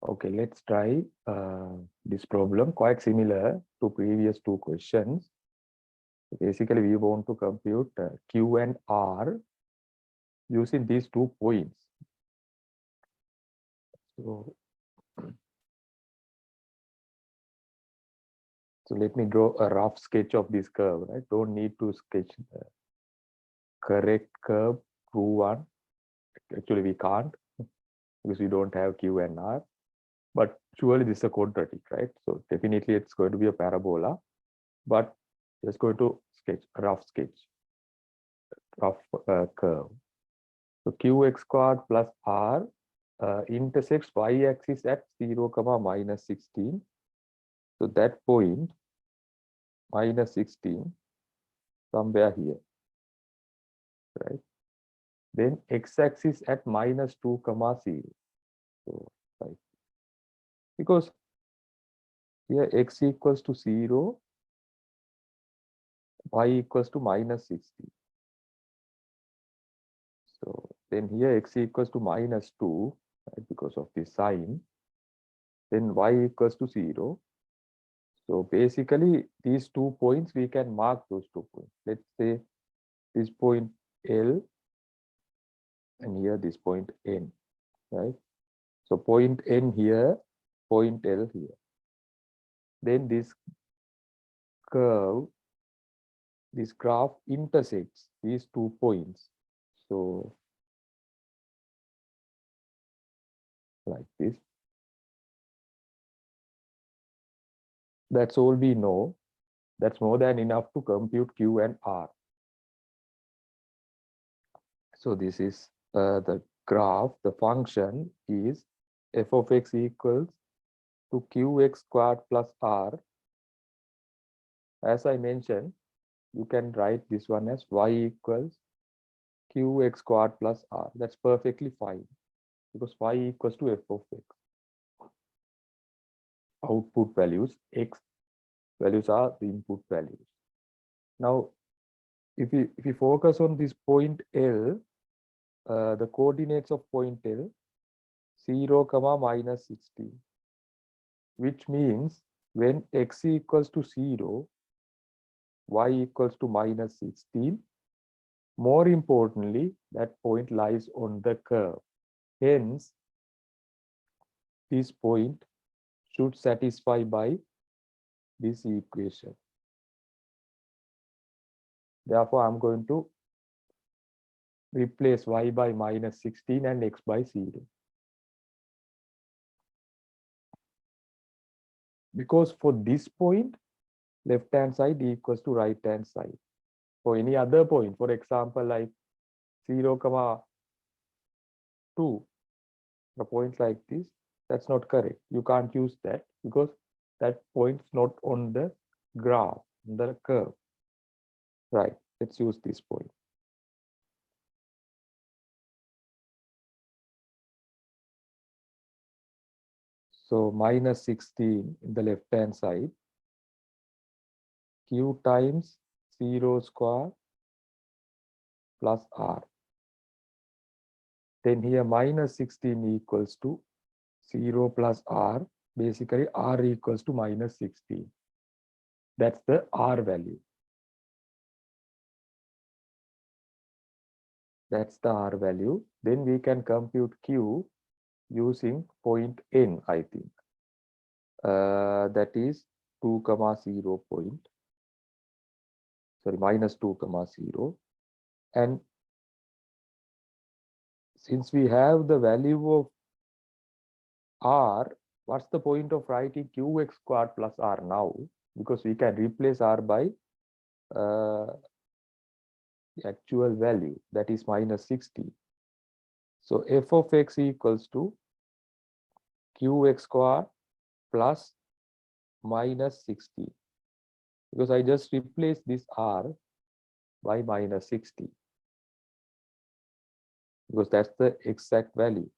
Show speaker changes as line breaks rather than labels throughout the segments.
Okay, let's try this problem, quite similar to previous two questions. Basically, we want to compute Q and R using these 2 points. So, let me draw a rough sketch of this curve, right? Don't need to sketch the correct curve, true one. Actually, we can't because we don't have Q and R. But surely this is a quadratic, right? So definitely it's going to be a parabola. But just going to sketch a rough sketch, rough curve. So qx squared plus r intersects y-axis at 0, minus 16. So that point, minus 16, somewhere here, right? Then x-axis at minus 2, 0. So, right. Because here x equals to 0, y equals to minus 16. So then here x equals to minus 2, right, because of this sign. Then y equals to 0. So basically, these 2 points, we can mark those 2 points. Let's say this point L and here this point N, right? So point N here, point L here. Then this curve, this graph intersects these 2 points. So like this. That's all we know. That's more than enough to compute Q and R. So this is the graph. The function is f of x equals to qx squared plus r. As I mentioned, you can write this one as y equals qx squared plus r. That's perfectly fine because y equals to f of x. Output values, x values are the input values. Now, if we focus on this point L, the coordinates of point L, 0, minus 16, which means when x equals to 0, y equals to minus 16, more importantly, that point lies on the curve. Hence, this point should satisfy by this equation. Therefore, I'm going to replace y by minus 16 and x by 0. Because for this point, left-hand side equals to right-hand side. For any other point, for example, like 0, 2, a point like this, that's not correct. You can't use that because that point's not on the graph, on the curve. Right, let's use this point. So minus 16 in the left-hand side, q times 0 square plus r. Then here minus 16 equals to 0 plus r. Basically, r equals to minus 16. That's the r value. That's the r value. Then we can compute q using point n, I think. That is 2, 0 point. Sorry, minus 2, 0. And since we have the value of r, what's the point of writing qx squared plus r now? Because we can replace r by the actual value, that is minus 60. So f of x equals to qx squared plus minus 60. Because I just replaced this r by minus 60. Because that's the exact value.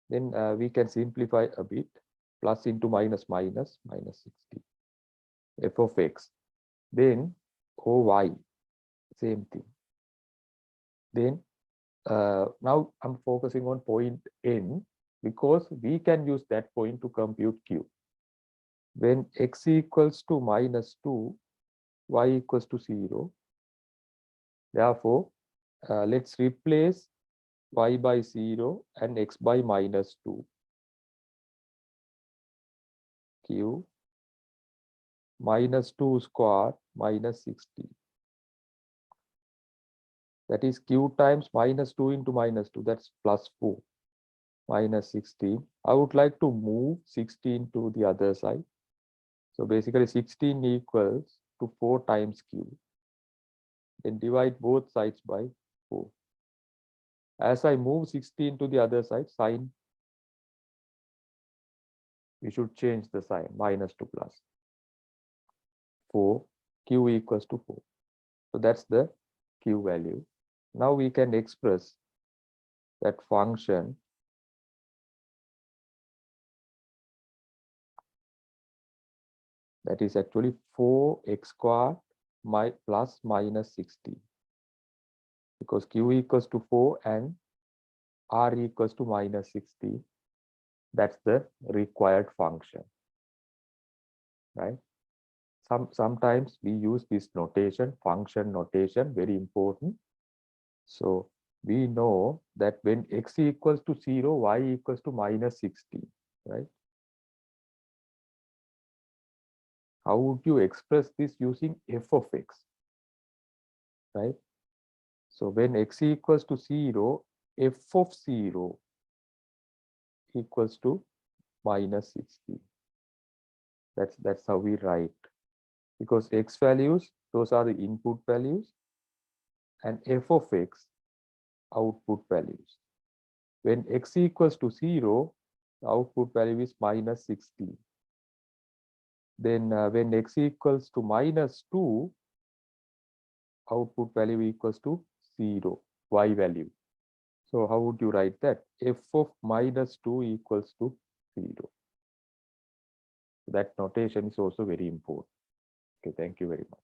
Then we can simplify a bit. Plus into minus minus, minus 60. F of x. Then oy, same thing. Then now I'm focusing on point n. because we can use that point to compute q. When x equals to -2, y equals to 0. Therefore, let's replace y by 0 and x by -2. Q -2 squared minus 60. That is q times -2 into -2. That's +4 minus 16. I would like to move 16 to the other side. So basically 16 equals to 4 times q. Then divide both sides by 4. As I move 16 to the other side, sign, we should change the sign, minus to plus. 4, q equals to 4. So that's the q value. Now we can express that function that is actually 4x squared plus minus 60, because q equals to 4 and r equals to minus 60. That's the required function, right? Sometimes we use this notation, function notation, very important. So we know that when x equals to 0, y equals to minus 60, right? How would you express this using f of x, right? So when x equals to 0, f of 0 equals to minus 60. That's how we write. Because x values, those are the input values, and f of x, output values. When x equals to 0, the output value is minus 60. Then when x equals to -2, output value equals to 0, y value. So how would you write that? F of -2 equals to 0. That notation is also very important. Okay, thank you very much.